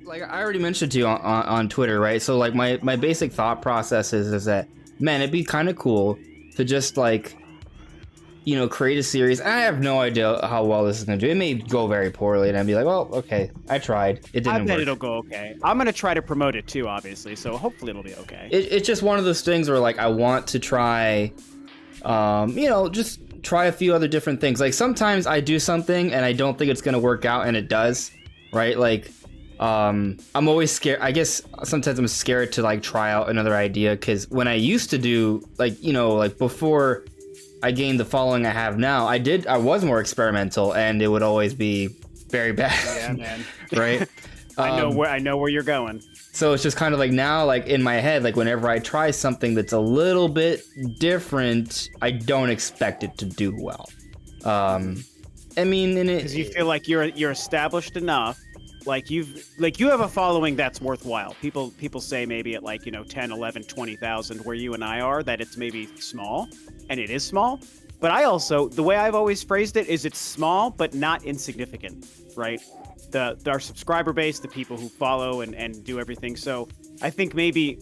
like I already mentioned to you on Twitter, right? So like my basic thought process is that, man, it'd be kind of cool to just like, create a series. I have no idea how well this is gonna do. It may go very poorly, and I'd be like, well, okay, I tried. It didn't I bet work. it'll go okay. I'm gonna try to promote it too, obviously. So hopefully it'll be okay. It's just one of those things where like I want to try, just try a few other different things. Like sometimes I do something and I don't think it's gonna work out, and it does, right? Like, I'm always scared. I guess sometimes I'm scared to like try out another idea, because when I used to do like before I gained the following I have now, I was more experimental, and it would always be very bad. Yeah, man. Right? I know where you're going. So it's just kind of like now, like in my head, like whenever I try something that's a little bit different, I don't expect it to do well. I mean, Because you feel like you're established enough, like you have a following that's worthwhile. People say maybe at like 10, 11, 20,000 where you and I are, that it's maybe small, and it is small. But I also, the way I've always phrased it is, it's small but not insignificant, right? Our subscriber base, the people who follow and do everything. So I think maybe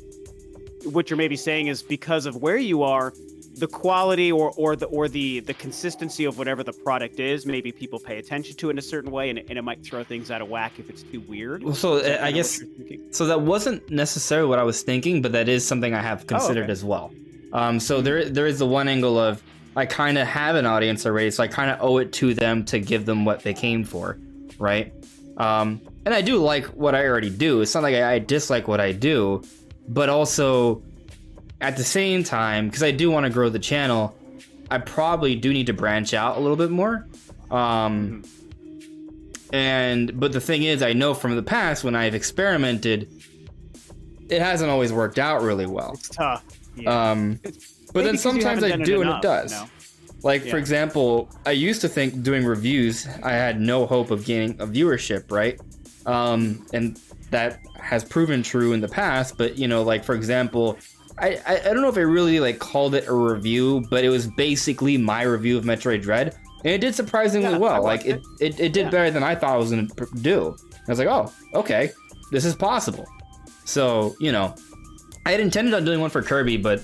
what you're maybe saying is, because of where you are, the quality or the consistency of whatever the product is, maybe people pay attention to it in a certain way, and it might throw things out of whack if it's too weird. Well, so I guess so that wasn't necessarily what I was thinking, but that is something I have considered as well. So there is the one angle of, I kind of have an audience already, so I kind of owe it to them to give them what they came for, right? And I do like what I already do. It's not like I dislike what I do, but also at the same time, because I do want to grow the channel, I probably do need to branch out a little bit more. But the thing is, I know from the past when I've experimented, it hasn't always worked out really well. It's tough. Yeah. But then sometimes I do, and it does. Like, Yeah. for example, I used to think doing reviews, I had no hope of gaining a viewership, right? And that has proven true in the past. But, like, for example, I don't know if I really, like, called it a review, but it was basically my review of Metroid Dread. And it did surprisingly well. Like, it did better than I thought it was going to do. I was like, oh, okay, this is possible. So, I had intended on doing one for Kirby, but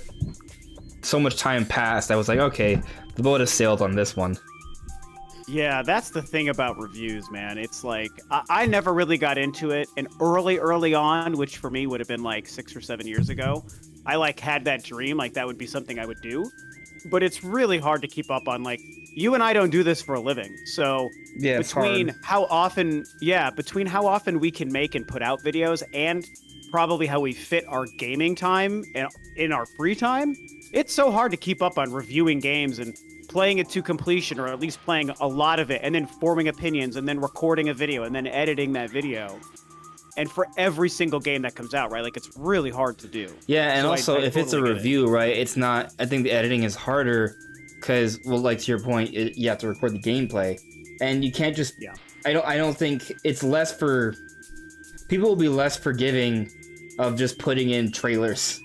so much time passed, I was like, okay, the boat has sailed on this one. Yeah, that's the thing about reviews, man. It's like, I never really got into it. And early on, which for me would have been like 6 or 7 years ago, I like had that dream, like that would be something I would do. But it's really hard to keep up on. Like, you and I don't do this for a living. So yeah, between how often we can make and put out videos, and probably how we fit our gaming time in our free time, it's so hard to keep up on reviewing games and playing it to completion, or at least playing a lot of it, and then forming opinions, and then recording a video, and then editing that video. And for every single game that comes out, right? Like, it's really hard to do. Yeah, and so also, if it's a review, right, it's not... I think the editing is harder because, well, like, to your point, you have to record the gameplay. And you can't just... Yeah. I don't think... It's less for... People will be less forgiving of just putting in trailers.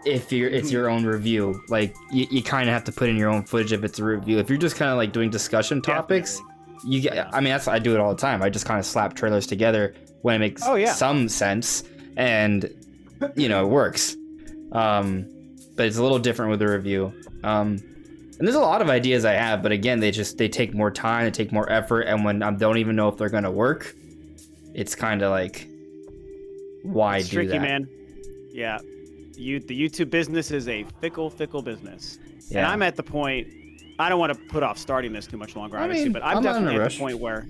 If it's your own review. Like, you kind of have to put in your own footage if it's a review. If you're just kind of like doing discussion topics, you get... I mean, I do it all the time. I just kind of slap trailers together when it makes some sense, and it works. But it's a little different with a review. And there's a lot of ideas I have, but again, they take more time, they take more effort, and when I don't even know if they're gonna work, it's kind of like, why it's do tricky, that? Man. Yeah. The YouTube business is a fickle business. Yeah. And I'm at the point, I don't want to put off starting this too much longer, obviously, but I'm definitely at the point where,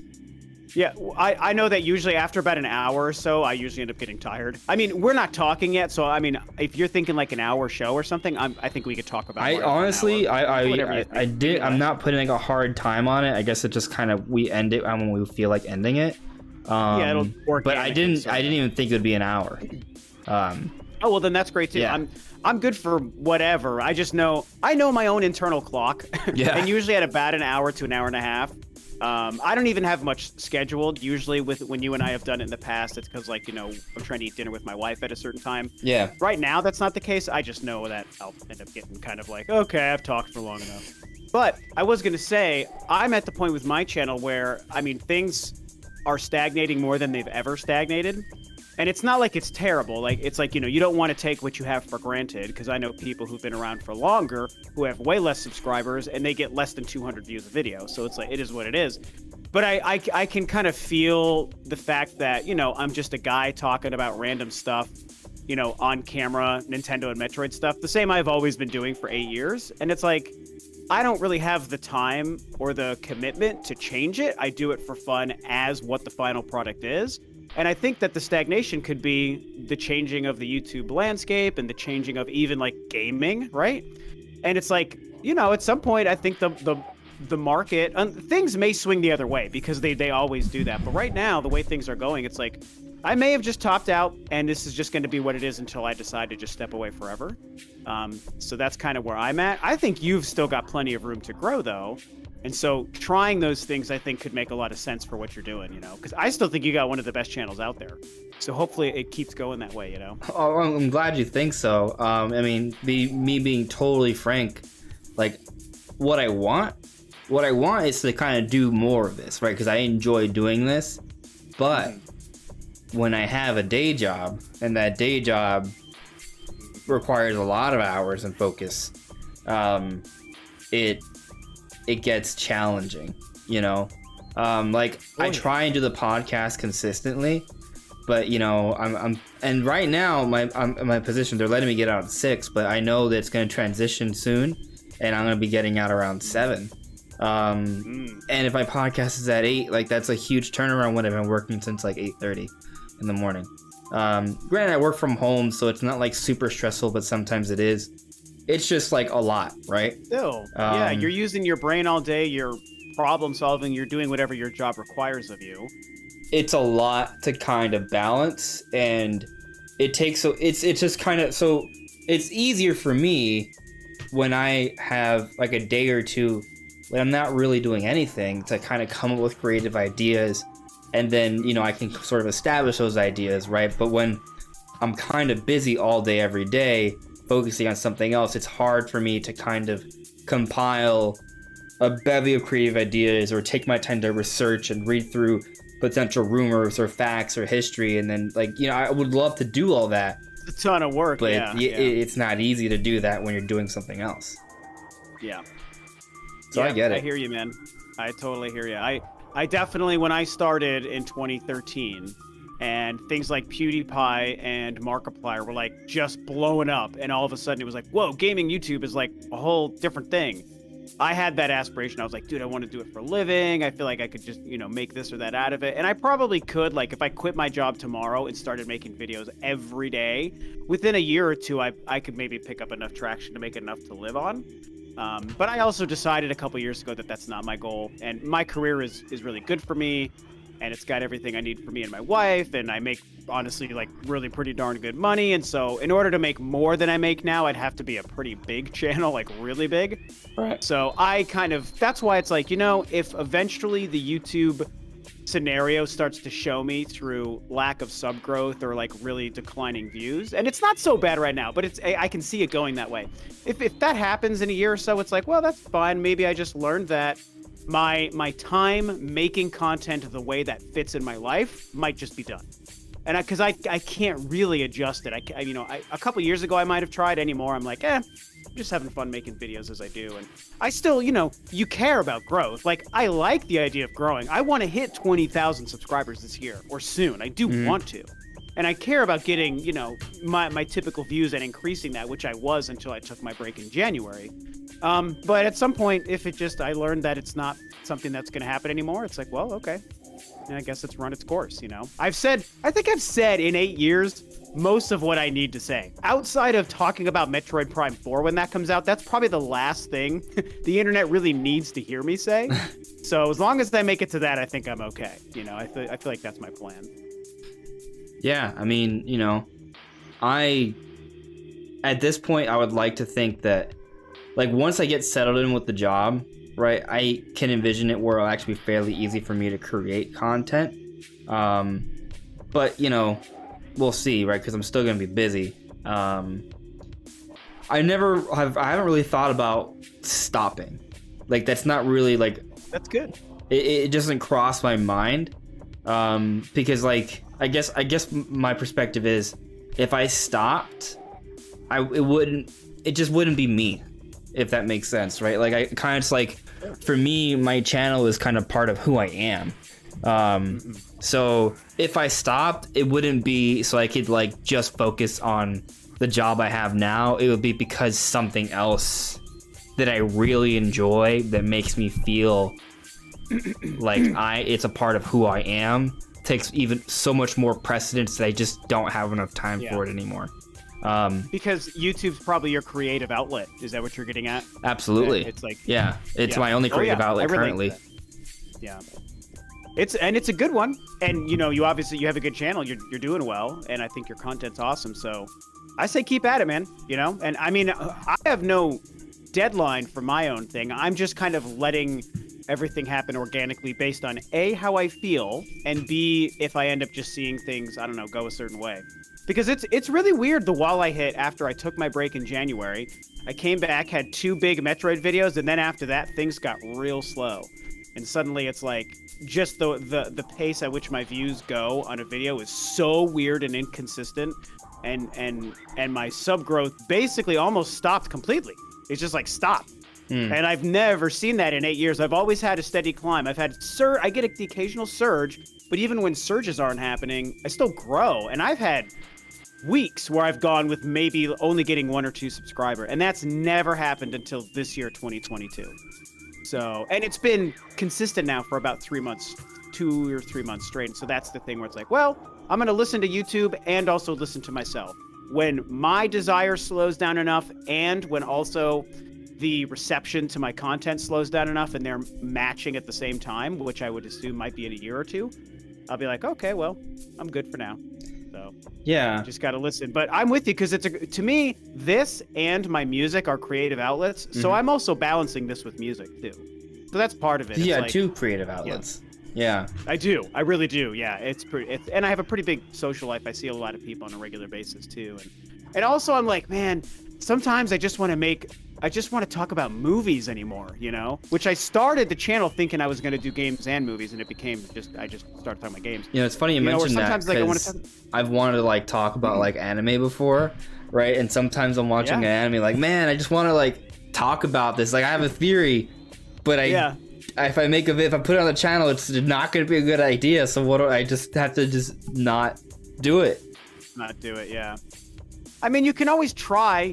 I know that usually after about an hour or so, I usually end up getting tired. I mean, we're not talking yet, so I mean, if you're thinking like an hour show or something, I think we could talk about it. I'm not putting like a hard time on it. I guess it just kind of, we end it when we feel like ending it. It'll work. But I didn't even think it would be an hour. Oh, well, then that's great too. Yeah. I'm good for whatever. I know my own internal clock. Yeah. And usually at about an hour to an hour and a half. I don't even have much scheduled. Usually when you and I have done it in the past, it's because, like, I'm trying to eat dinner with my wife at a certain time. Yeah. Right now, that's not the case. I just know that I'll end up getting kind of like, okay, I've talked for long enough. But I was going to say, I'm at the point with my channel where, I mean, things are stagnating more than they've ever stagnated. And it's not like it's terrible. Like, it's like, you don't want to take what you have for granted, because I know people who've been around for longer who have way less subscribers and they get less than 200 views a video. So it's like, it is what it is. But I can kind of feel the fact that, I'm just a guy talking about random stuff, on camera, Nintendo and Metroid stuff, the same I've always been doing for 8 years. And it's like, I don't really have the time or the commitment to change it. I do it for fun as what the final product is. And I think that the stagnation could be the changing of the YouTube landscape and the changing of even like gaming, right? And it's like, at some point, I think the market, things may swing the other way, because they always do that. But right now, the way things are going, it's like, I may have just topped out, and this is just going to be what it is until I decide to just step away forever. So that's kind of where I'm at. I think you've still got plenty of room to grow, though. And so trying those things, I think, could make a lot of sense for what you're doing, because I still think you got one of the best channels out there. So hopefully it keeps going that way, Oh, I'm glad you think so. I mean, me being totally frank, like, what I want is to kind of do more of this, right? Because I enjoy doing this. But when I have a day job, and that day job requires a lot of hours and focus, it gets challenging, I try and do the podcast consistently, but I'm and right now I'm in my position, they're letting me get out at 6, but I know that it's going to transition soon, and I'm going to be getting out around 7. And if my podcast is at 8, like, that's a huge turnaround when I've been working since like 8:30 in the morning. Granted, I work from home, so it's not like super stressful, but sometimes it is. It's just like a lot, right? Still, yeah, you're using your brain all day, you're problem solving, you're doing whatever your job requires of you. It's a lot to kind of balance, and it takes, so it's just kind of, so it's easier for me when I have like a day or two when I'm not really doing anything to kind of come up with creative ideas, and then I can sort of establish those ideas, right? But when I'm kind of busy all day every day focusing on something else, it's hard for me to kind of compile a bevy of creative ideas or take my time to research and read through potential rumors or facts or history, and then I would love to do all that. It's a ton of work, but yeah. It's not easy to do that when you're doing something else. Yeah. So I get it. I hear you, man. I totally hear you. I definitely, when I started in 2013, and things like PewDiePie and Markiplier were like just blowing up, and all of a sudden it was like, whoa, gaming YouTube is like a whole different thing. I had that aspiration. I was like, dude, I want to do it for a living. I feel like I could just, make this or that out of it. And I probably could, like, if I quit my job tomorrow and started making videos every day, within a year or two, I could maybe pick up enough traction to make enough to live on. But I also decided a couple years ago that that's not my goal. And my career is really good for me, and it's got everything I need for me and my wife, and I make, honestly, like, really pretty darn good money. And so in order to make more than I make now, I'd have to be a pretty big channel, like really big. Right. So that's why it's like, if eventually the YouTube scenario starts to show me through lack of sub growth or like really declining views, and it's not so bad right now, but I can see it going that way. If that happens in a year or so, it's like, well, that's fine. Maybe I just learned that my time making content the way that fits in my life might just be done. And because I can't really adjust it. A couple years ago I might have tried. Anymore I'm like, I'm just having fun making videos as I do. And I still, you care about growth. Like, I like the idea of growing. I want to hit 20,000 subscribers this year or soon. I do want to. And I care about getting, my typical views and increasing that, which I was until I took my break in January. But at some point, if I learned that it's not something that's going to happen anymore, it's like, well, okay. And I guess it's run its course, I think I've said in 8 years most of what I need to say. Outside of talking about Metroid Prime 4 when that comes out, that's probably the last thing the internet really needs to hear me say. So as long as I make it to that, I think I'm okay. I feel like that's my plan. Yeah, I mean, at this point, I would like to think that, like, once I get settled in with the job, right, I can envision it where it'll actually be fairly easy for me to create content. But, we'll see, right, because I'm still going to be busy. I haven't really thought about stopping. Like, that's not really, like... That's good. It doesn't cross my mind. Because like I guess my perspective is, if I stopped, it just wouldn't be me, if that makes sense, right? Like I kind of, it's like, for me, my channel is kind of part of who I am. So if I stopped, it wouldn't be so I could like just focus on the job I have now. It would be because something else that I really enjoy, that makes me feel like it's a part of who I am, takes even so much more precedence that I just don't have enough time for it anymore. Because YouTube's probably your creative outlet. Is that what you're getting at? Absolutely. It's like, it's my only creative outlet currently. Yeah. It's a good one, and you have a good channel. You're doing well, and I think your content's awesome. So I say keep at it, man. And I mean, I have no deadline for my own thing. I'm just kind of letting everything happen organically based on A, how I feel, and B, if I end up just seeing things, I don't know, go a certain way. Because it's really weird, the wall I hit after I took my break in January. I came back, had 2 big Metroid videos, and then after that, things got real slow. And suddenly it's like, just the pace at which my views go on a video is so weird and inconsistent. And my sub growth basically almost stopped completely. It's just like, stop. And I've never seen that in 8 years. I've always had a steady climb. I get the occasional surge, but even when surges aren't happening, I still grow. And I've had weeks where I've gone with maybe only getting 1 or 2 subscribers, and that's never happened until this year, 2022. So, and it's been consistent now for about 3 months, 2 or 3 months straight. And so that's the thing where it's like, well, I'm going to listen to YouTube and also listen to myself. When my desire slows down enough, and when also the reception to my content slows down enough, and they're matching at the same time, which I would assume might be in a year or 2, I'll be like, okay, well, I'm good for now. So yeah, just got to listen. But I'm with you, because to me, this and my music are creative outlets. So I'm also balancing this with music too. So that's part of it. Yeah, it's 2 creative outlets. Yeah. I do. I really do. Yeah, and I have a pretty big social life. I see a lot of people on a regular basis too. And also I'm like, man, sometimes I just want to talk about movies anymore, which I started the channel thinking I was going to do games and movies, and it became I just started talking about games. It's funny you mentioned that, because I've wanted to like talk about like anime before, right? And sometimes I'm watching an anime like, man, I just want to like talk about this. Like I have a theory, but if I put it on the channel, it's not going to be a good idea. So what do I just have to just not do it? Not do it, yeah. I mean, you can always try,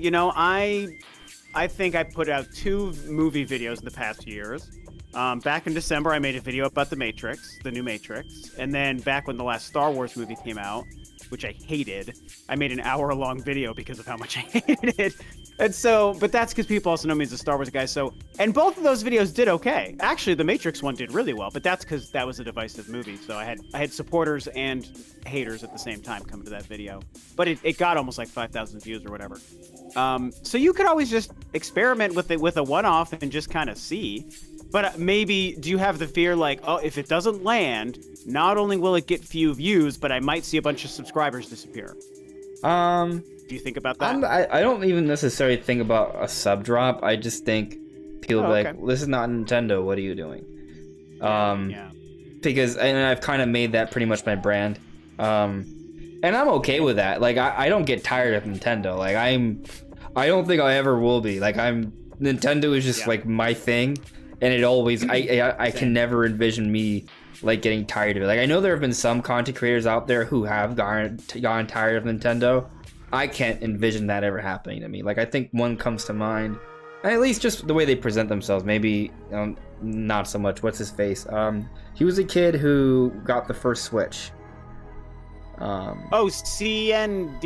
I think I put out 2 movie videos in the past years. Back in December, I made a video about The Matrix, the new Matrix. And then back when the last Star Wars movie came out, which I hated, I made an hour-long video because of how much I hated it. And so, but that's because people also know me as a Star Wars guy. So, and both of those videos did okay. Actually, the Matrix one did really well, but that's because that was a divisive movie. So I had supporters and haters at the same time come to that video. But it got almost like 5,000 views or whatever. So you could always just experiment with it with a one-off and just kind of see. But maybe, do you have the fear like, oh, if it doesn't land, not only will it get few views, but I might see a bunch of subscribers disappear? Do you think about that? I don't even necessarily think about a sub drop. I just think people be like, this is not Nintendo. What are you doing? Because and I've kind of made that pretty much my brand. And I'm okay with that. Like I don't get tired of Nintendo. Like I don't think I ever will be. Like Nintendo is just like my thing, and it always I can never envision me like getting tired of it. Like I know there have been some content creators out there who have gotten tired of Nintendo. I can't envision that ever happening to me. Like I think one comes to mind, at least just the way they present themselves. Maybe not so much. What's his face? He was a kid who got the first Switch. CND.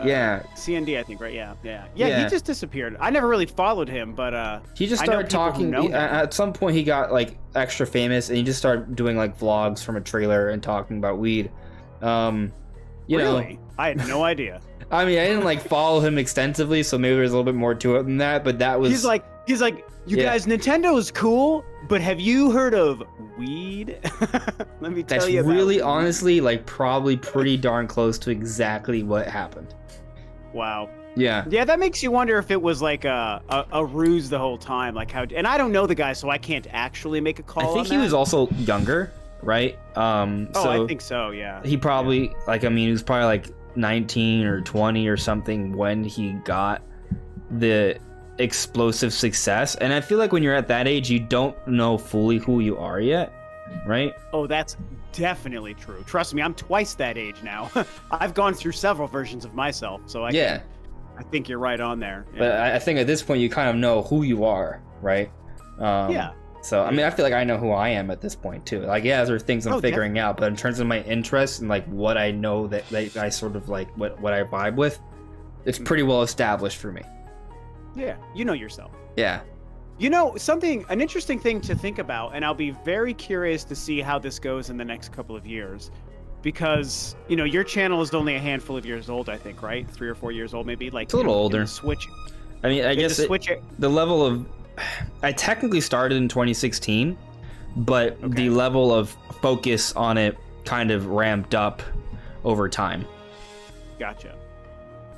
Yeah. CND, I think, right? Yeah. He just disappeared. I never really followed him, but he just started talking. At some point, he got like extra famous, and he just started doing like vlogs from a trailer and talking about weed. You know, I had no idea. I mean, I didn't like follow him extensively, so maybe there's a little bit more to it than that. But that was. He's like, you guys, Nintendo is cool, but have you heard of weed? Let me tell you. That's really, honestly, like probably pretty darn close to exactly what happened. Wow. Yeah. Yeah, that makes you wonder if it was like a ruse the whole time, like how. And I don't know the guy, so I can't actually make a call. I think he was also younger. right? So I think so. Yeah. he probably he was probably like 19 or 20 or something when he got the explosive success. And I feel like when you're at that age, you don't know fully who you are yet, right? Oh, that's definitely true. Trust me, I'm twice that age now. I've gone through several versions of myself, so I think you're right on there. Yeah. But I think at this point you kind of know who you are, right? Yeah. So I mean, I feel like I know who I am at this point too. Like, yeah, there are things I'm figuring out, but in terms of my interests and like what I know that I sort of like what I vibe with, it's pretty well established for me. Yeah, you know yourself. Yeah. You know, an interesting thing to think about, and I'll be very curious to see how this goes in the next couple of years, because, you know, your channel is only a handful of years old, I think, right? 3 or 4 years old, maybe. Like, it's a little older. Switch. I mean, I guess the level of, I technically started in 2016, but the level of focus on it kind of ramped up over time. Gotcha.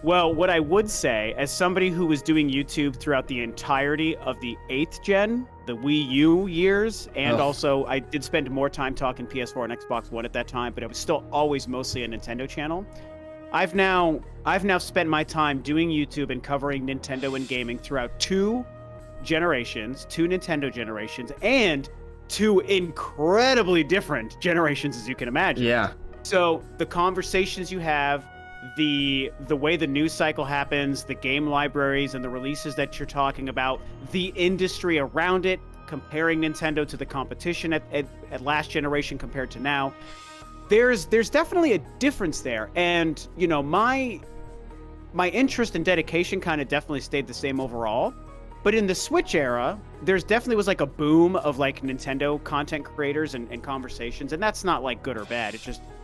Well, what I would say, as somebody who was doing YouTube throughout the entirety of the 8th gen, the Wii U years, and also I did spend more time talking PS4 and Xbox One at that time, but it was still always mostly a Nintendo channel. I've now spent my time doing YouTube and covering Nintendo and gaming throughout 2 Nintendo generations, and 2 incredibly different generations, as you can imagine. Yeah. So the conversations you have, the way the news cycle happens, the game libraries and the releases that you're talking about, the industry around it, comparing Nintendo to the competition at last generation compared to now, there's definitely a difference there. And, you know, my interest and dedication kind of definitely stayed the same overall. But in the Switch era, there's definitely was like a boom of like Nintendo content creators and conversations. And that's not like good or bad.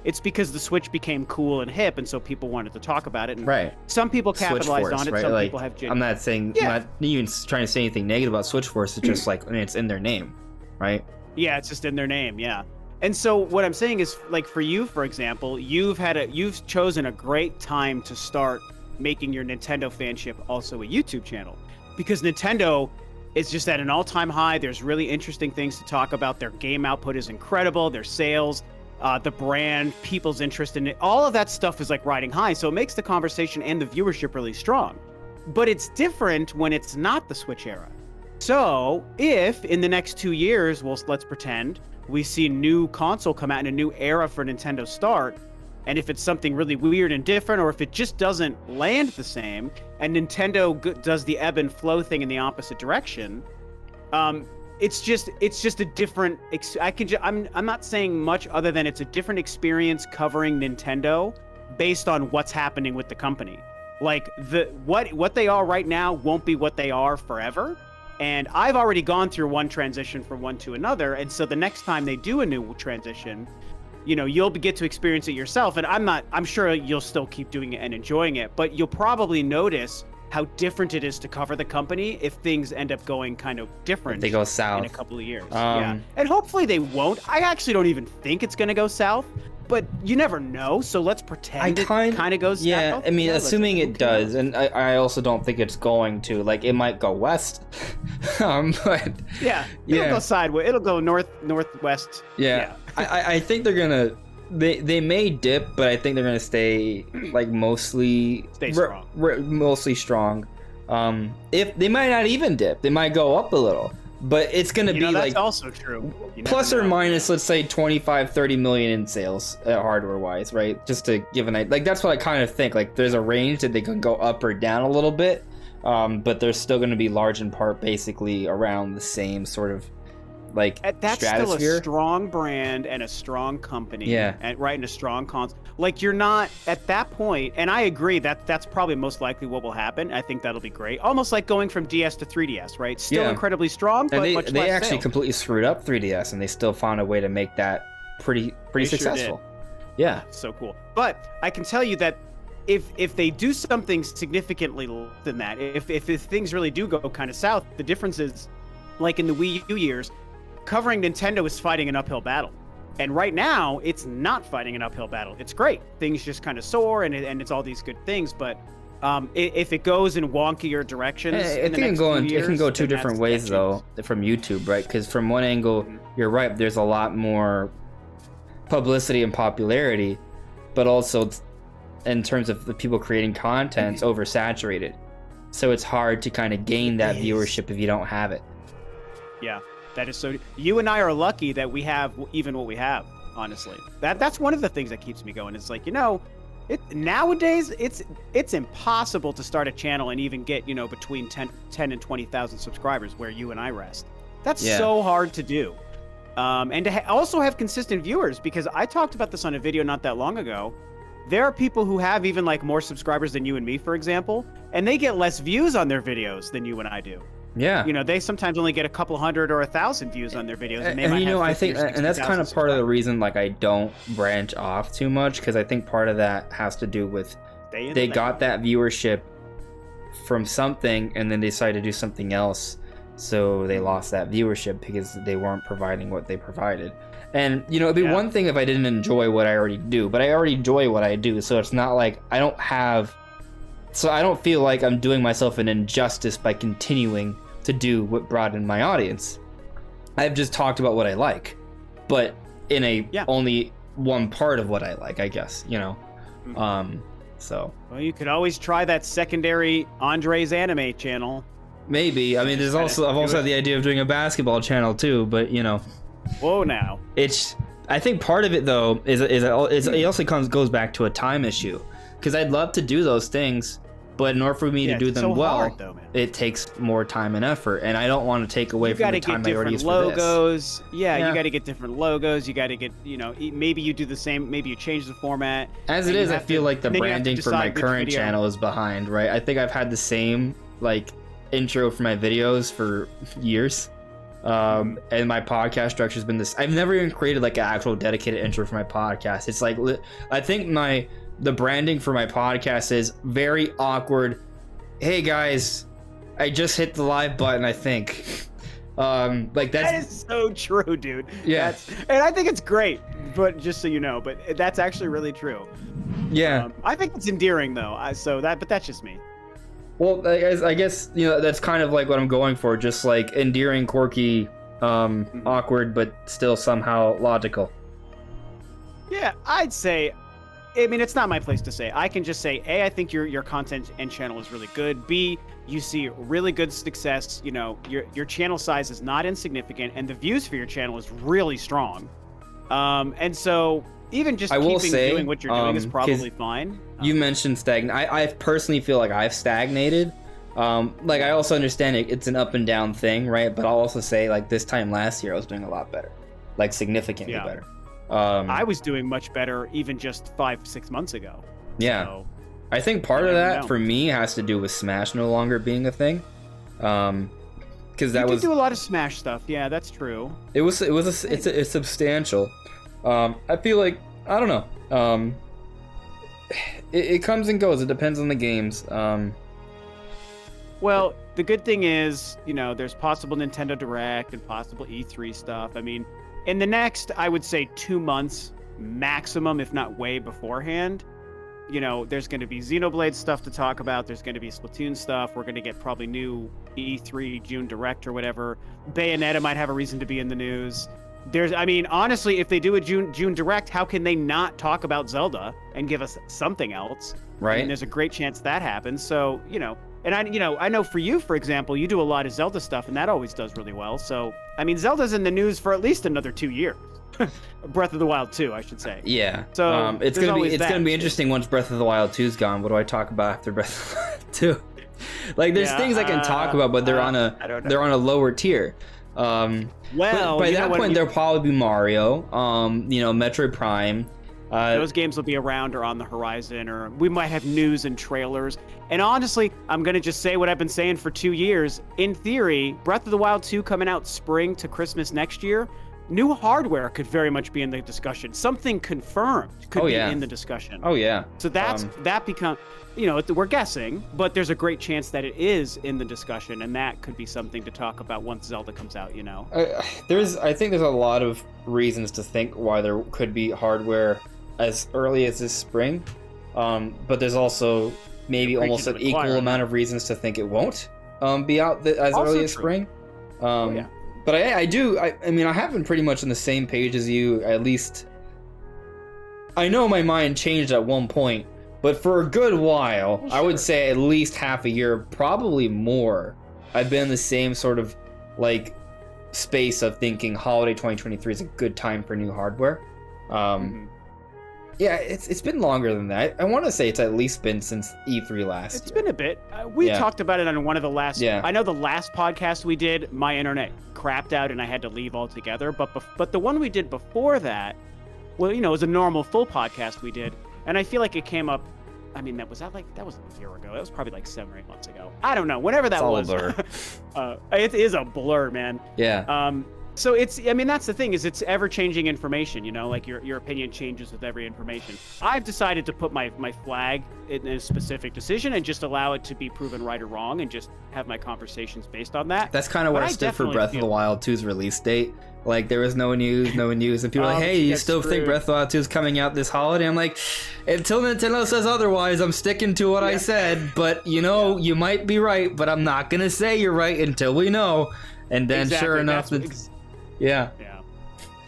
It's because the Switch became cool and hip, and so people wanted to talk about it. And right. Some people capitalized on it. Right? Some like, people have. I'm not saying, I'm not even trying to say anything negative about Switch Force. It's just like, I mean, it's in their name, right? Yeah, it's just in their name. Yeah. And so what I'm saying is, like, for you, for example, you've chosen a great time to start making your Nintendo fanship also a YouTube channel, because Nintendo is just at an all-time high. There's really interesting things to talk about. Their game output is incredible. Their sales, the brand, people's interest in it, all of that stuff is like riding high. So it makes the conversation and the viewership really strong. But it's different when it's not the Switch era. So if in the next 2 years, well, let's pretend we see new console come out in a new era for Nintendo start, and if it's something really weird and different, or if it just doesn't land the same, and Nintendo does the ebb and flow thing in the opposite direction, it's just a different. I'm not saying much other than it's a different experience covering Nintendo based on what's happening with the company. Like what they are right now won't be what they are forever. And I've already gone through one transition from one to another, and so the next time they do a new transition, you know, you'll get to experience it yourself. And I'm sure you'll still keep doing it and enjoying it, but you'll probably notice how different it is to cover the company if things end up going kind of different. If they go south in a couple of years. Yeah, and hopefully they won't. I actually don't even think it's going to go south, but you never know. So let's pretend it kind of goes south. Yeah, I mean, assuming it does, and I also don't think it's going to. Like, it might go west, but it'll go sideways. It'll go northwest. Yeah. I think they're gonna. They may dip, but I think they're gonna stay like mostly strong. Mostly strong. If they might not even dip, they might go up a little. But it's going to be that's like also true. Plus or minus, let's say 25-30 million in sales hardware wise, right? Just to give an idea. Like, that's what I kind of think. Like, there's a range that they can go up or down a little bit, but they're still going to be large in part basically around the same sort of like that's stratosphere. Still a strong brand and a strong company. Yeah. And right, and a strong console. Like, you're not at that point, and I agree that's probably most likely what will happen. I think that'll be great. Almost like going from DS to 3DS, right? Still incredibly strong, but much less they actually sales. Completely screwed up 3DS, and they still found a way to make that pretty successful. Sure did. Yeah. So cool. But I can tell you that if they do something significantly less than that, if things really do go kind of south, the difference is, like in the Wii U years, covering Nintendo is fighting an uphill battle. And right now, it's not fighting an uphill battle. It's great. Things just kind of soar, and it's all these good things. But if it goes in wonkier directions, it can go two different ways though from YouTube, right? Because from one angle, you're right. There's a lot more publicity and popularity, but also in terms of the people creating content, it's oversaturated. So it's hard to kind of gain that viewership if you don't have it. Yeah, that is so. You and I are lucky that we have even what we have. Honestly, that's one of the things that keeps me going. It's like, nowadays it's impossible to start a channel and even get between 10 and 20,000 subscribers where you and I rest. That's so hard to do. And to also have consistent viewers, because I talked about this on a video not that long ago. There are people who have even like more subscribers than you and me, for example, and they get less views on their videos than you and I do. Yeah. They sometimes only get a couple hundred or 1,000 views on their videos, and they might have I think, and that's kind of part of the reason like I don't branch off too much, because I think part of that has to do with they got that viewership from something and then they decided to do something else, so they lost that viewership because they weren't providing what they provided. And it'd be one thing if I didn't enjoy what I already do, but I already enjoy what I do, so it's not like I don't feel like I'm doing myself an injustice by continuing to do what brought in my audience. I've just talked about what I like, but in only one part of what I like, I guess, so. Well, you could always try that secondary Andre's anime channel. Maybe. I mean, I've also had the idea of doing a basketball channel too, but Whoa, now. I think part of it though is it also goes back to a time issue, because I'd love to do those things, but in order for me to do them it takes more time and effort, and I don't want to take away from the time I already used for this. Logos. Yeah, you got to get different logos. You got to get, maybe you do the same. Maybe you change the format. As it is, I feel like the branding for my current channel is behind. Right, I think I've had the same intro for my videos for years. And my podcast structure has been this. I've never even created an actual dedicated intro for my podcast. It's like, I think the branding for my podcast is very awkward. Hey guys, I just hit the live button, I think. That is so true, dude. Yeah. And I think it's great, but just so you know, but that's actually really true. Yeah. I think it's endearing though. But that's just me. Well, I guess that's kind of like what I'm going for, just like endearing, quirky, awkward, but still somehow logical. Yeah, I'd say. I mean, it's not my place to say. I can just say, A, I think your content and channel is really good. B, you see really good success. Your channel size is not insignificant, and the views for your channel is really strong. And so even just doing what you're doing is probably fine. You mentioned I personally feel like I've stagnated. I also understand it's an up and down thing, right? But I'll also say this time last year I was doing a lot better, significantly better. I was doing much better even just 5-6 months ago. Yeah. So, I think part of that for me has to do with Smash no longer being a thing. Because that was do a lot of Smash stuff. Yeah, that's true. It's substantial. I feel like, I don't know. It comes and goes. It depends on the games. Well, the good thing is, there's possible Nintendo Direct and possible E3 stuff. I mean, in the next, I would say 2 months maximum, if not way beforehand, there's going to be Xenoblade stuff to talk about. There's going to be Splatoon stuff. We're going to get probably new E3 June Direct or whatever. Bayonetta might have a reason to be in the news. Honestly, if they do a June Direct, how can they not talk about Zelda and give us something else? Right. And there's a great chance that happens. So, and I know for you, for example, you do a lot of Zelda stuff, and that always does really well. So, Zelda's in the news for at least another 2 years. Breath of the Wild 2, I should say. Yeah. So it's gonna be interesting once Breath of the Wild 2's gone. What do I talk about after Breath of the Wild 2? There's things I can talk about, but they're on a lower tier. But by that point, there'll probably be Mario, Metroid Prime. Those games will be around or on the horizon, or we might have news and trailers. And honestly, I'm going to just say what I've been saying for 2 years. In theory, Breath of the Wild 2 coming out spring to Christmas next year, new hardware could very much be in the discussion. Something confirmed could be in the discussion. Oh, yeah. So that becomes, we're guessing, but there's a great chance that it is in the discussion, and that could be something to talk about once Zelda comes out, I think there's a lot of reasons to think why there could be hardware as early as this spring, but there's also maybe almost an equal amount of reasons to think it won't be out as early as spring. But I have been pretty much on the same page as you, at least I know my mind changed at one point, but for a good while, Well, I would sure. say at least half a year, probably more, I've been in the same sort of like space of thinking holiday 2023 is a good time for new hardware. Mhm. Yeah, it's been longer than that. I want to say it's at least been since E3 last It's year. been a bit. We Yeah. talked about it on one of the last. Yeah. I know the last podcast we did, my internet crapped out and I had to leave altogether. But the one we did before that, well, it was a normal full podcast we did, and I feel like it came up. I mean, that was a year ago. That was probably like 7 or 8 months ago. I don't know. Whenever that It's all was. a blur. It is a blur, man. Yeah. So that's the thing, is it's ever-changing information, like your opinion changes with every information. I've decided to put my flag in a specific decision and just allow it to be proven right or wrong and just have my conversations based on that. That's kind of what But I stood for definitely Breath of the Wild 2's release date. Like, there was no news, and people were like, hey, you get still think screwed. Breath of the Wild 2 is coming out this holiday? I'm like, until Nintendo says otherwise, I'm sticking to what I said, but, you might be right, but I'm not gonna say you're right until we know. And then, Exactly. sure enough, yeah.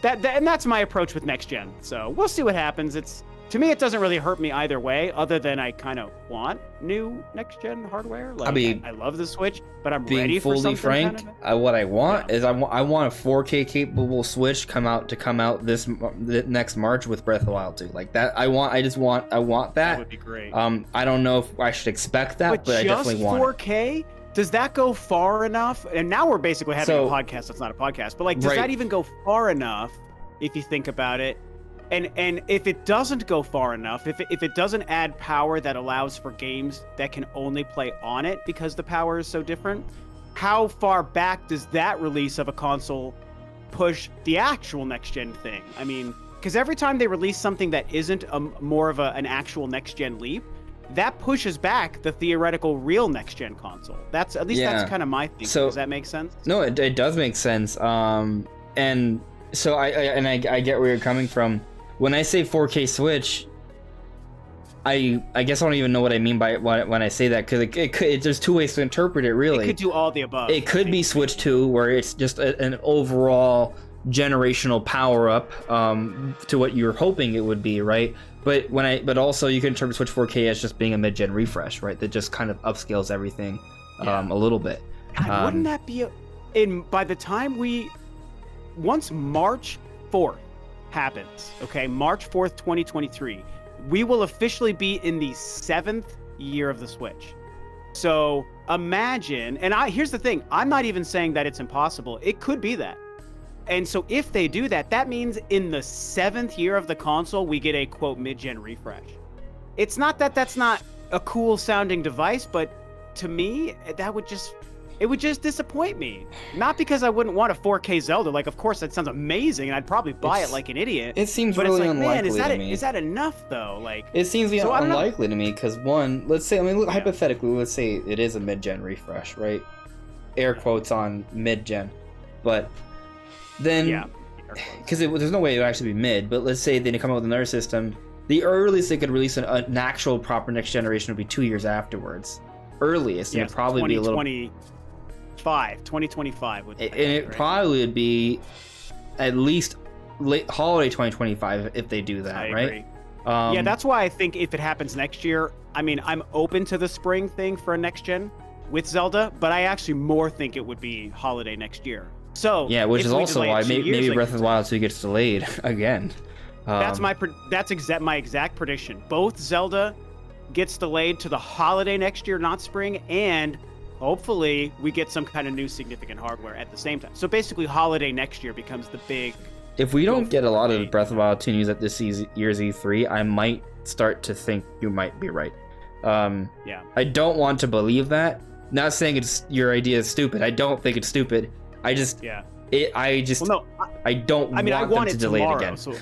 And that's my approach with next gen. So we'll see what happens. To me, it doesn't really hurt me either way, other than I kind of want new next gen hardware. Like, I love the Switch, but I'm ready Being for fully something frank, what I want is I want a 4K capable Switch come out this next March with Breath of the Wild 2. Like that, I want that. That would be great. I don't know if I should expect that, but I definitely want 4K? Does that go far enough? And now we're basically having a podcast that's not a podcast, but like, does that even go far enough if you think about it? And if it doesn't go far enough, if it doesn't add power that allows for games that can only play on it because the power is so different, how far back does that release of a console push the actual next gen thing? I mean, because every time they release something that isn't more of an actual next gen leap, that pushes back the theoretical real next gen console. That's that's kind of my thinking. So, does that make sense? No, it does make sense. And so I get where you're coming from. When I say 4K Switch, I guess I don't even know what I mean by it when I say that, because there's two ways to interpret it, really. It could do all the above. It could be Switch 2, where it's just an overall generational power up to what you're hoping it would be, right? But also you can interpret Switch 4K as just being a mid-gen refresh, right? That just kind of upscales everything a little bit. God, wouldn't that be by the time once March 4th happens, okay, March 4th, 2023, we will officially be in the 7th year of the Switch. So imagine, and here's the thing, I'm not even saying that it's impossible. It could be that. And so if they do that, that means in the 7th year of the console, we get a, quote, mid-gen refresh. It's not that that's not a cool sounding device, but to me, it would just disappoint me. Not because I wouldn't want a 4K Zelda. Like, of course, that sounds amazing, and I'd probably buy it like an idiot. It seems but really it's like, unlikely man, to me. is that enough, though? Like, it seems unlikely to me, because one, let's say, hypothetically, let's say it is a mid-gen refresh, right? Air quotes on mid-gen. But then, because there's no way it would actually be mid, but let's say they come out with another system, the earliest they could release an actual proper next generation would be 2 years afterwards. Earliest, and it'd probably be a little... 2025 would, and it probably would be at least late holiday 2025 if they do that. I right agree. Yeah, that's why I think if it happens next year, I mean, I'm open to the spring thing for a next gen with Zelda, but I actually more think it would be holiday next year. So yeah, which is also why maybe Breath of the Wild 2 gets delayed again. That's my exact prediction. Both Zelda gets delayed to the holiday next year, not spring, and hopefully we get some kind of new significant hardware at the same time. So basically holiday next year becomes the big... If we don't get a lot of Breath of the Wild 2 news at this year's E3, I might start to think you might be right. Yeah. I don't want to believe that. Not saying your idea is stupid. I don't think it's stupid. I just... Yeah. I don't want them to delay it again. So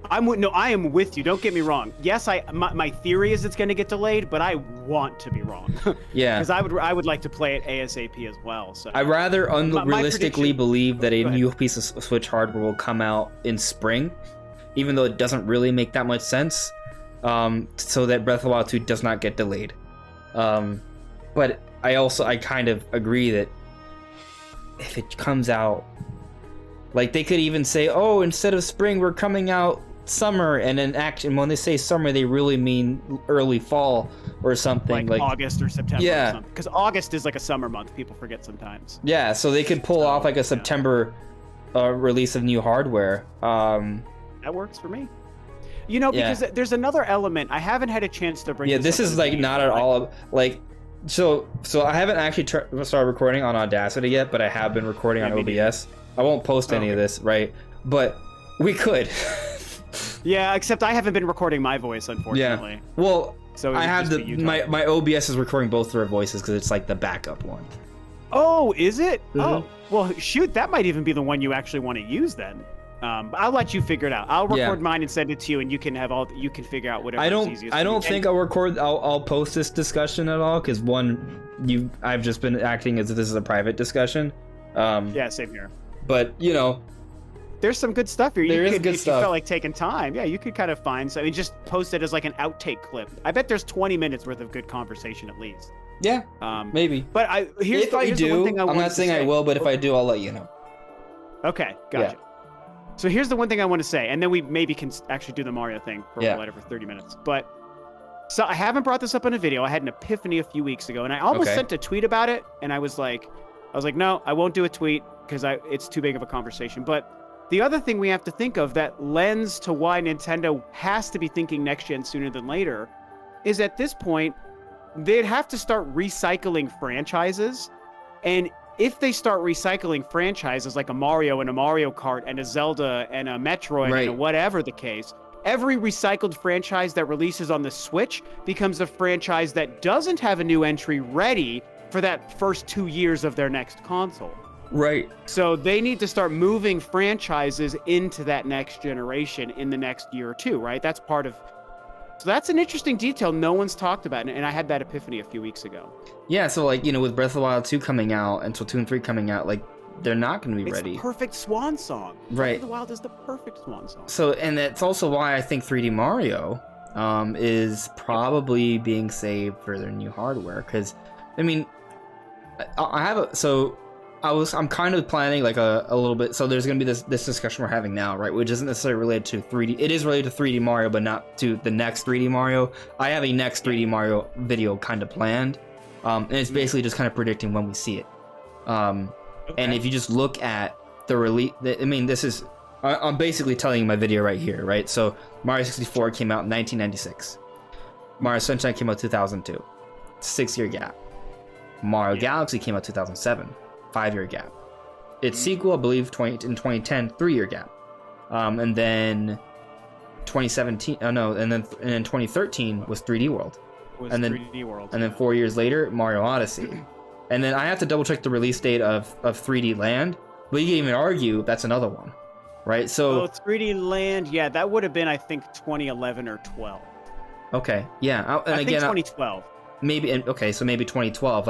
I am with you. Don't get me wrong. Yes, my theory is it's going to get delayed, but I want to be wrong. Yeah. Because I would like to play it ASAP as well. So I rather unrealistically believe that a Go ahead. new piece of Switch hardware will come out in spring, even though it doesn't really make that much sense. So that Breath of the Wild 2 does not get delayed. But I kind of agree that if it comes out, like they could even say, oh, instead of spring, we're coming out summer, and then when they say summer, they really mean early fall or something like August or September. Yeah, or something. Because August is like a summer month. People forget sometimes. Yeah, so they could pull off like a September release of new hardware. That works for me. You know, because there's another element I haven't had a chance to bring. Yeah, this is like not at all like. So I haven't actually started recording on Audacity yet, but I have been recording on OBS. I won't post any of this, right? But we could. Yeah, except I haven't been recording my voice, unfortunately. Yeah. Well, so I have my OBS is recording both their voices because it's like the backup one. Oh, is it? Mm-hmm. Oh, well, shoot, that might even be the one you actually want to use then. I'll let you figure it out. I'll record mine and send it to you, and you can figure out whatever. I don't think I'll record. I'll post this discussion at all because I've just been acting as if this is a private discussion. Yeah, same here. But there's some good stuff here. There is good stuff. If you felt like taking time, you could kind of find some. I mean, just post it as like an outtake clip. I bet there's 20 minutes worth of good conversation at least. Yeah, maybe. But here's the one thing I'm not saying I will, but if I do, I'll let you know. Okay, gotcha. Yeah. So here's the one thing I want to say, and then we maybe can actually do the Mario thing for whatever 30 minutes. But so I haven't brought this up in a video. I had an epiphany a few weeks ago, and I almost sent a tweet about it, and I was like, no, I won't do a tweet because it's too big of a conversation. But the other thing we have to think of that lends to why Nintendo has to be thinking next gen sooner than later is at this point, they'd have to start recycling franchises. And if they start recycling franchises like a Mario and a Mario Kart and a Zelda and a Metroid and whatever the case, every recycled franchise that releases on the Switch becomes a franchise that doesn't have a new entry ready for that first 2 years of their next console. Right. So they need to start moving franchises into that next generation in the next year or two, right? That's part of... So that's an interesting detail no one's talked about, and I had that epiphany a few weeks ago. Yeah, so like, with Breath of the Wild 2 coming out and Splatoon 3 coming out, like, they're not going to be ready. It's the perfect swan song. Right. Breath of the Wild is the perfect swan song. So, and that's also why I think 3D Mario is probably being saved for their new hardware, because, I mean, I'm kind of planning like a little bit. So there's going to be this discussion we're having now, right? Which isn't necessarily related to 3D. It is related to 3D Mario, but not to the next 3D Mario. I have a next 3D Mario video kind of planned. And it's basically just kind of predicting when we see it. And if you just look at the release, I'm basically telling you my video right here, right? So Mario 64 came out in 1996. Mario Sunshine came out 2002. 6-year gap. Mario Galaxy came out 2007. 5-year gap. Its sequel, I believe, in 2010, 3-year gap. And then 2017, and then 2013 was 3D World. And then 4 years later, Mario Odyssey. And then I have to double check the release date of 3D Land, but you can even argue that's another one, right? So 3D Land, that would have been, I think, 2011 or 12. Okay, yeah. I think 2012. Maybe, so maybe 2012.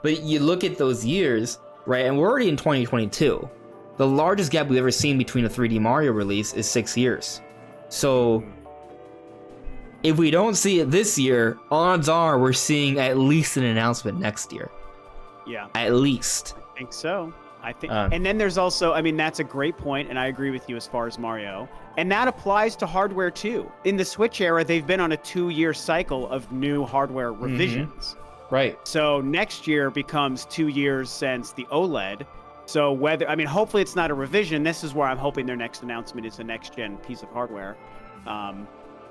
But you look at those years, right? And we're already in 2022. The largest gap we've ever seen between a 3D Mario release is 6 years. So if we don't see it this year, odds are we're seeing at least an announcement next year. Yeah. At least. I think so. And then there's also, that's a great point, and I agree with you as far as Mario. And that applies to hardware too. In the Switch era, they've been on a 2-year cycle of new hardware revisions. Right. So next year becomes 2 years since the OLED. So hopefully it's not a revision. This is where I'm hoping their next announcement is a next-gen piece of hardware. And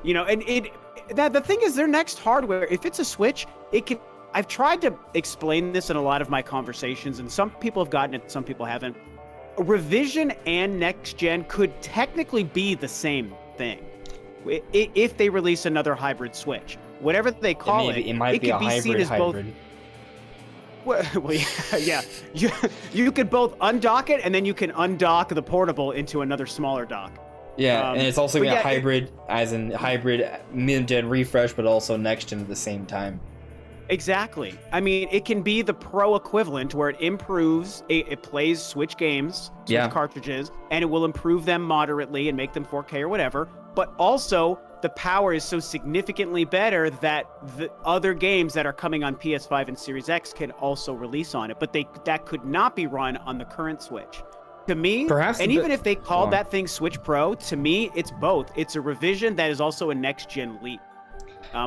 the thing is, their next hardware, if it's a Switch, I've tried to explain this in a lot of my conversations, and some people have gotten it, some people haven't. A revision and next gen could technically be the same thing if they release another hybrid Switch. Whatever they call it, it might be could be seen as hybrid. Both. Well, yeah. You could both undock it, and then you can undock the portable into another smaller dock. Yeah, and it's also a hybrid, as in hybrid mid-gen refresh, but also next gen at the same time. Exactly. It can be the pro equivalent where it improves, it plays Switch games, Switch cartridges, and it will improve them moderately and make them 4K or whatever. But also, the power is so significantly better that the other games that are coming on PS5 and Series X can also release on it. But that could not be run on the current Switch. To me, Perhaps and even if they called on. that thing Switch Pro, to me, it's both. It's a revision that is also a next-gen leap,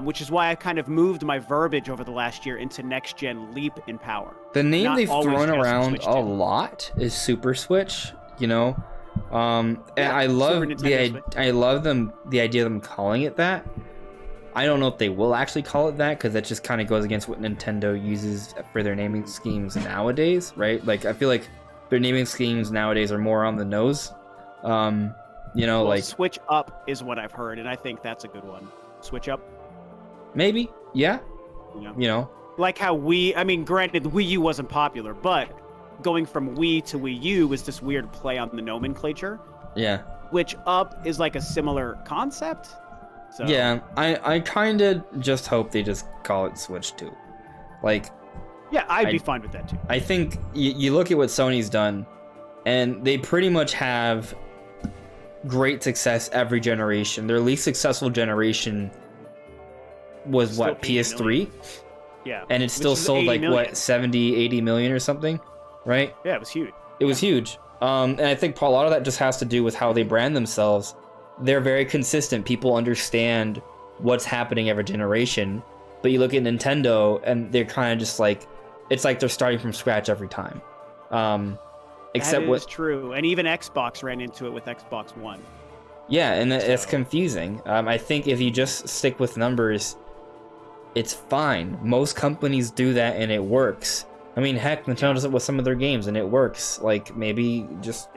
which is why I kind of moved my verbiage over the last year into next-gen leap in power. The name Not they've always thrown just around Switch a 2. lot is Super Switch, you know? And Yeah, I love Super Nintendo Switch. I love the idea of them calling it that. I don't know if they will actually call it that, because that just kind of goes against what Nintendo uses for their naming schemes nowadays, right? Like, I feel like their naming schemes nowadays are more on the nose. You know, Well, like Switch Up is what I've heard, and I think that's a good one. Switch Up. maybe, yeah, You know? Like how granted, the Wii U wasn't popular, but going from Wii to Wii U was this weird play on the nomenclature. yeah. Switch Up is like a similar concept. So. Yeah, I kind of just hope they just call it Switch 2. Like, yeah, I'd be fine with that too. I think you look at what Sony's done, and they pretty much have great success every generation. Their least successful generation was Still what, 80 PS3? million. Yeah. And it still Which is sold 80 like million. what, 70, 80 million or something, right? Yeah, it was huge. It was huge. And I think a lot of that just has to do with how they brand themselves. They're very consistent. People understand what's happening every generation. But you look at Nintendo, and they're kind of just like, it's like they're starting from scratch every time. Except that is true. And even Xbox ran into it with Xbox One. Yeah, and it's confusing. I think if you just stick with numbers, it's fine. Most companies do that, and it works. I mean, heck, Nintendo does it with some of their games, and it works. Like, maybe just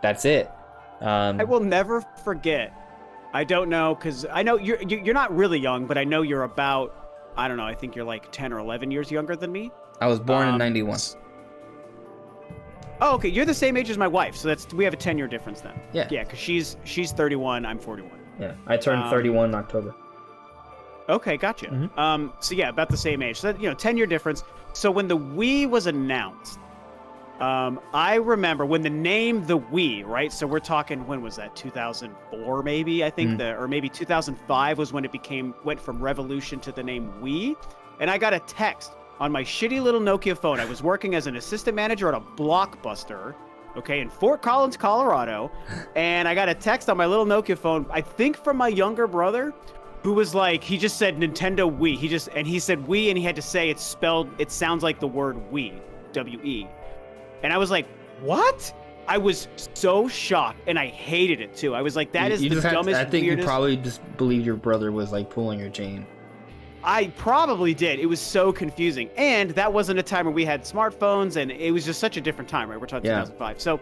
that's it. I will never forget. I don't know, because I know you're not really young, but I know you're about, I don't know, I think you're like 10 or 11 years younger than me. I was born in 91. Oh, okay. You're the same age as my wife, so we have a 10-year difference then. Yeah. Yeah, because she's 31, I'm 41. Yeah, I turned 31 in October. Okay, gotcha. Mm-hmm. So yeah, about the same age. So that, 10-year difference. So when the Wii was announced, I remember when the name the Wii, right? So we're talking, when was that? 2004 maybe, I think, or maybe 2005 was when it went from Revolution to the name Wii. And I got a text on my shitty little Nokia phone. I was working as an assistant manager at a Blockbuster, okay, in Fort Collins, Colorado. And I got a text on my little Nokia phone, I think from my younger brother, who was like, he just said Nintendo Wii. He said Wii, and he had to say it sounds like the word Wii, W-E. And I was like, what? I was so shocked, and I hated it too. I was like, that is the dumbest, I think weirdest. You probably just believed your brother was like pulling your chain. I probably did. It was so confusing. And that wasn't a time where we had smartphones, and it was just such a different time, right? We're talking 2005. So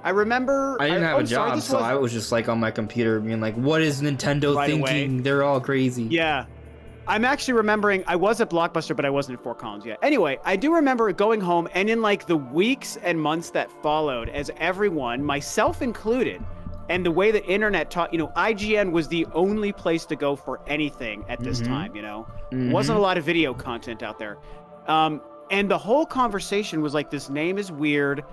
I remember... I didn't have a job, so I was just like on my computer being like, what is Nintendo thinking? They're all crazy. Yeah. I'm actually remembering, I was at Blockbuster, but I wasn't at Fort Collins yet. Anyway, I do remember going home, and in like the weeks and months that followed, as everyone, myself included, and the way the internet taught, IGN was the only place to go for anything at this time, Wasn't a lot of video content out there. And the whole conversation was like, this name is weird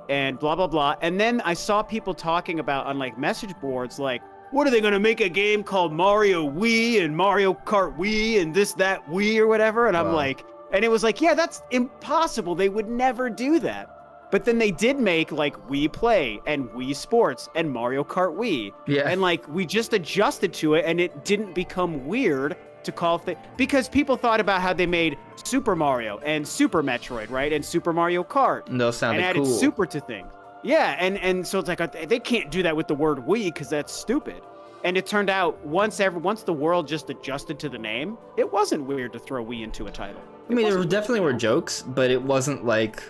and blah, blah, blah. And then I saw people talking about on like message boards, like, what are they going to make a game called Mario Wii and Mario Kart Wii and this, that Wii or whatever? And I'm like, and it was like, yeah, that's impossible. They would never do that. But then they did make like Wii Play and Wii Sports and Mario Kart Wii. Yeah. And like we just adjusted to it, and it didn't become weird to call because people thought about how they made Super Mario and Super Metroid, right? And Super Mario Kart. And those sounded and added cool. Super to things. Yeah, and so it's like they can't do that with the word Wii because that's stupid. And it turned out once the world just adjusted to the name, it wasn't weird to throw Wii into a title. I mean, there definitely were jokes, but it wasn't like...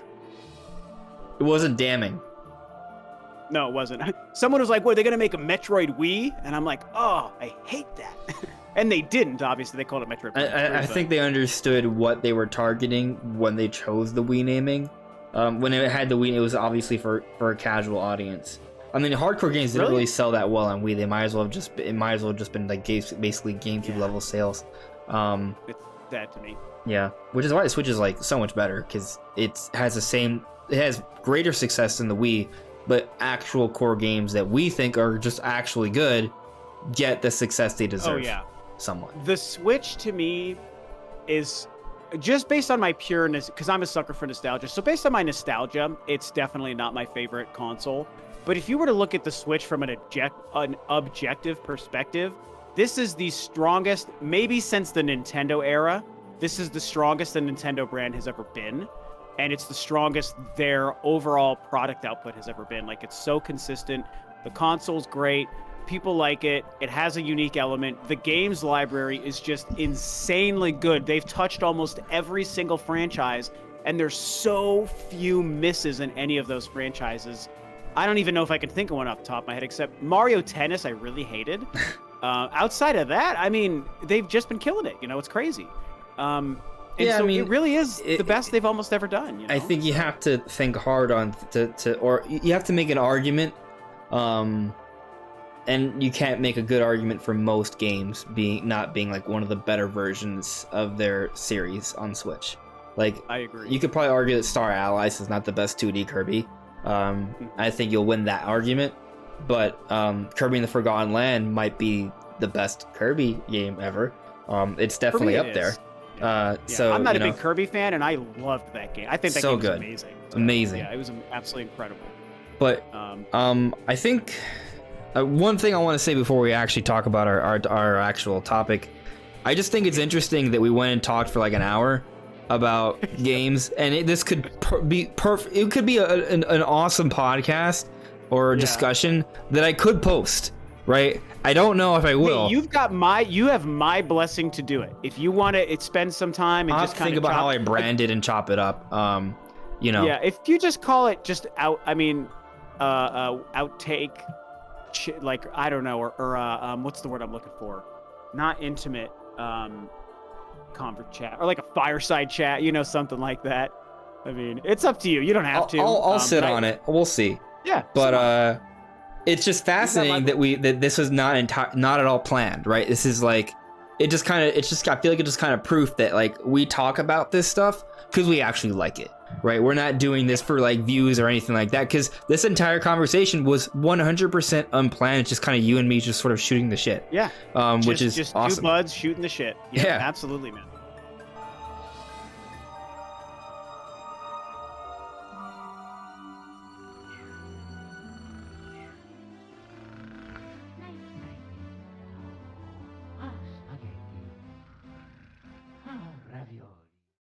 It wasn't damning. No, it wasn't. Someone was like, "What, are they going to make a Metroid Wii?" And I'm like, "Oh, I hate that." And they didn't, obviously. They called it Metroid Prime 3, I think they understood what they were targeting when they chose the Wii naming. When it had the Wii, it was obviously for a casual audience. I mean, hardcore games didn't really sell that well on Wii. It might as well have just been like basically GameCube level sales. It's sad to me. Yeah, which is why the Switch is like so much better, because it has greater success than the Wii, but actual core games that we think are just actually good get the success they deserve. Oh yeah, somewhat. The Switch to me is just based on my pureness, because I'm a sucker for nostalgia. So based on my nostalgia, it's definitely not my favorite console. But if you were to look at the Switch from an objective perspective, this is the strongest, maybe since the Nintendo era. This is the strongest the Nintendo brand has ever been. And it's the strongest their overall product output has ever been. Like, it's so consistent. The console's great. People like it. It has a unique element. The games library is just insanely good. They've touched almost every single franchise, and there's so few misses in any of those franchises. I don't even know if I can think of one off the top of my head, except Mario Tennis I really hated. Outside of that, I mean, they've just been killing it. You know, it's crazy. Yeah, so I mean, it really is the best they've almost ever done. You know? I think you have to think hard on or you have to make an argument. And you can't make a good argument for most games not being like one of the better versions of their series on Switch. Like, I agree. You could probably argue that Star Allies is not the best 2D Kirby. I think you'll win that argument. But Kirby and the Forgotten Land might be the best Kirby game ever. It's definitely up there. So I'm not a big Kirby fan, and I loved that game. I think that game was amazing. Amazing. Yeah, it was absolutely incredible. But I think one thing I want to say before we actually talk about our actual topic, I just think it's interesting that we went and talked for like an hour about games, and this could be perfect. It could be an awesome podcast or discussion that I could post. Right? I don't know if I will. Hey, you have my blessing to do it. If you want to spend some time and I'll just kind of think about how I brand it and chop it up. You know. Yeah, if you just call it just outtake, like, I don't know, or what's the word I'm looking for? Not intimate, convert chat, or like a fireside chat, you know, something like that. I mean, it's up to you. You don't have to. I'll sit on it. We'll see. Yeah. But it's just fascinating that this was not at all planned, right? This is like, I feel like it's just kind of proof that like we talk about this stuff because we actually like it, right? We're not doing this for like views or anything like that, because this entire conversation was 100% unplanned. It's just kind of you and me just sort of shooting the shit. Yeah. Which is just awesome. Two buds shooting the shit. Yeah, absolutely, man.